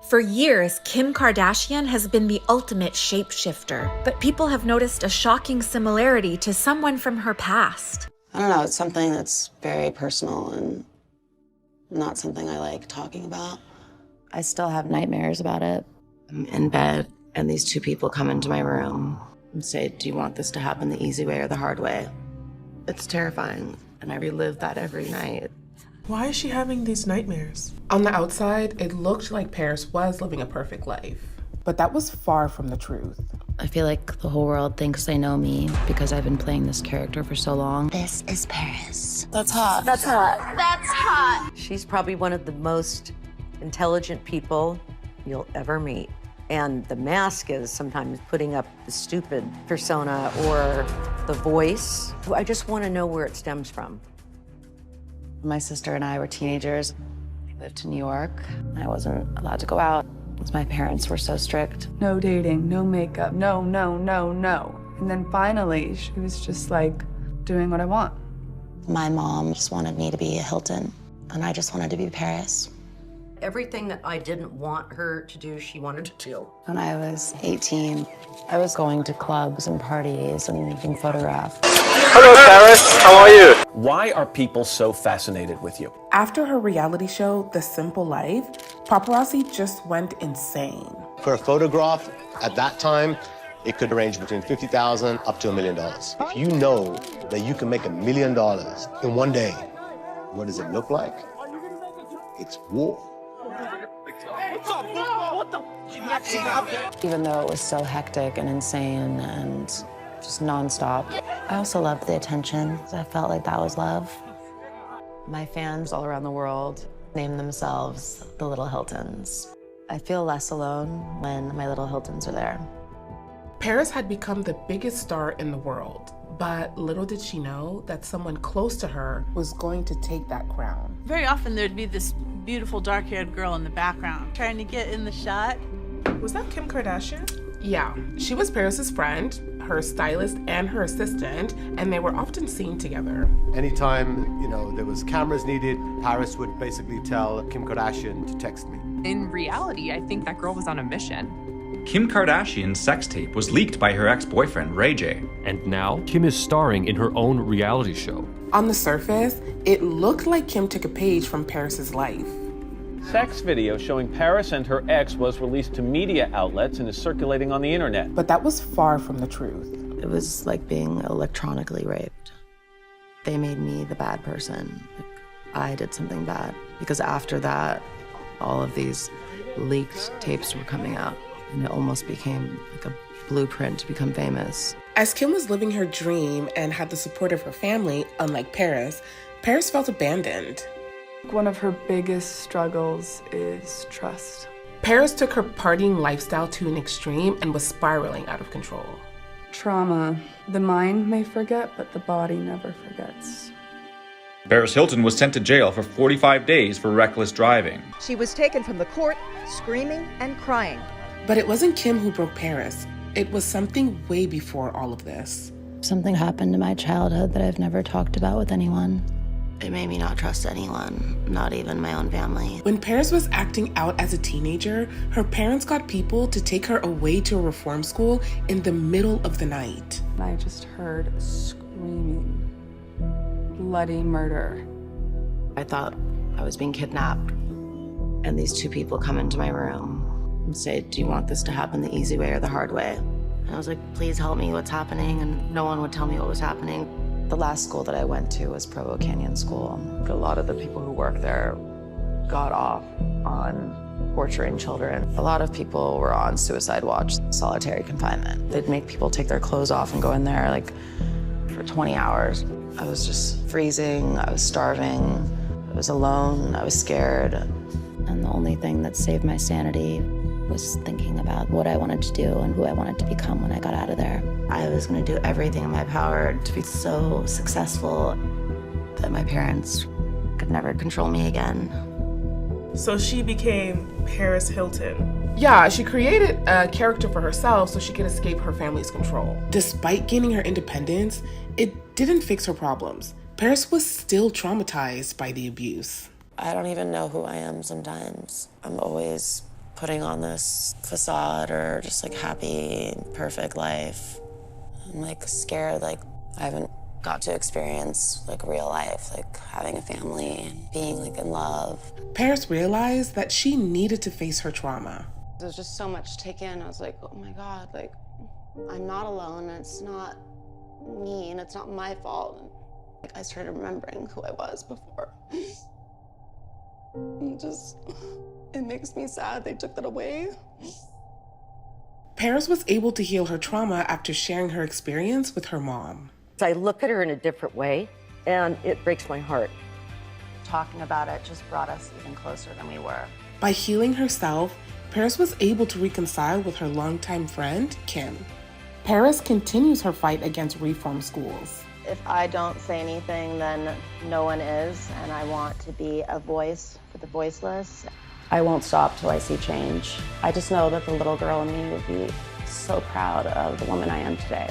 For years, Kim Kardashian has been the ultimate shapeshifter, but people have noticed a shocking similarity to someone from her past. I don't know, it's something that's very personal and not something I like talking about. I still have nightmares about it. I'm in bed, and these two people come into my room and say, "Do you want this to happen the easy way or the hard way?" It's terrifying, and I relive that every night. Why is she having these nightmares? On the outside, it looked like Paris was living a perfect life, but that was far from the truth. I feel like the whole world thinks they know me because I've been playing this character for so long. This is Paris. That's hot. That's hot. That's hot. She's probably one of the most intelligent people you'll ever meet. And the mask is sometimes putting up the stupid persona or the voice. I just want to know where it stems from. My sister and I were teenagers. We lived in New York. I wasn't allowed to go out because my parents were so strict. No dating, no makeup, no. And then finally, she was just like, doing what I want. My mom just wanted me to be a Hilton, and I just wanted to be Paris. Everything that I didn't want her to do, she wanted to do. When I was 18, I was going to clubs and parties and being photographed. Hello, Paris. How are you? Why are people so fascinated with you? After her reality show, The Simple Life, paparazzi just went insane. For a photograph at that time, it could range between $50,000 up to $1 million. If you know that you can make $1 million in one day, what does it look like? It's war. Even though it was so hectic and insane and just nonstop, I also loved the attention. I felt like that was love. My fans all around the world name themselves the Little Hiltons. I feel less alone when my Little Hiltons are there. Paris had become the biggest star in the world, but little did she know that someone close to her was going to take that crown. Very often there'd be this beautiful dark-haired girl in the background trying to get in the shot. Was that Kim Kardashian? Yeah, she was Paris's friend, her stylist, and her assistant, and they were often seen together. Anytime, there was cameras needed, Paris would basically tell Kim Kardashian to text me. In reality, I think that girl was on a mission. Kim Kardashian's sex tape was leaked by her ex-boyfriend, Ray J. And now, Kim is starring in her own reality show. On the surface, it looked like Kim took a page from Paris's life. Sex video showing Paris and her ex was released to media outlets and is circulating on the internet. But that was far from the truth. It was like being electronically raped. They made me the bad person. I did something bad. Because after that, all of these leaked tapes were coming out. And it almost became like a blueprint to become famous. As Kim was living her dream and had the support of her family, unlike Paris, Paris felt abandoned. One of her biggest struggles is trust. Paris took her partying lifestyle to an extreme and was spiraling out of control. Trauma. The mind may forget, but the body never forgets. Paris Hilton was sent to jail for 45 days for reckless driving. She was taken from the court, screaming and crying. But it wasn't Kim who broke Paris. It was something way before all of this. Something happened in my childhood that I've never talked about with anyone. It made me not trust anyone, not even my own family. When Paris was acting out as a teenager, her parents got people to take her away to a reform school in the middle of the night. I just heard screaming, bloody murder. I thought I was being kidnapped, and these two people come into my room and say, "Do you want this to happen the easy way or the hard way?" And I was like, "Please help me, what's happening?" And no one would tell me what was happening. The last school that I went to was Provo Canyon School. A lot of the people who work there got off on torturing children. A lot of people were on suicide watch, solitary confinement. They'd make people take their clothes off and go in there for 20 hours. I was just freezing, I was starving, I was alone, I was scared. And the only thing that saved my sanity was thinking about what I wanted to do and who I wanted to become when I got out of there. I was going to do everything in my power to be so successful that my parents could never control me again. So she became Paris Hilton. Yeah, she created a character for herself so she could escape her family's control. Despite gaining her independence, it didn't fix her problems. Paris was still traumatized by the abuse. I don't even know who I am sometimes. I'm always putting on this facade or just like happy, perfect life. I'm like scared, like I haven't got to experience like real life, like having a family, being like in love. Paris realized that she needed to face her trauma. There's just so much to take in. I was like, oh my God, like I'm not alone, and it's not me, and it's not my fault. And, like, I started remembering who I was before. It makes me sad they took that away. Paris was able to heal her trauma after sharing her experience with her mom. I look at her in a different way, and it breaks my heart. Talking about it just brought us even closer than we were. By healing herself, Paris was able to reconcile with her longtime friend, Kim. Paris continues her fight against reform schools. If I don't say anything, then no one is, and I want to be a voice for the voiceless. I won't stop till I see change. I just know that the little girl in me would be so proud of the woman I am today.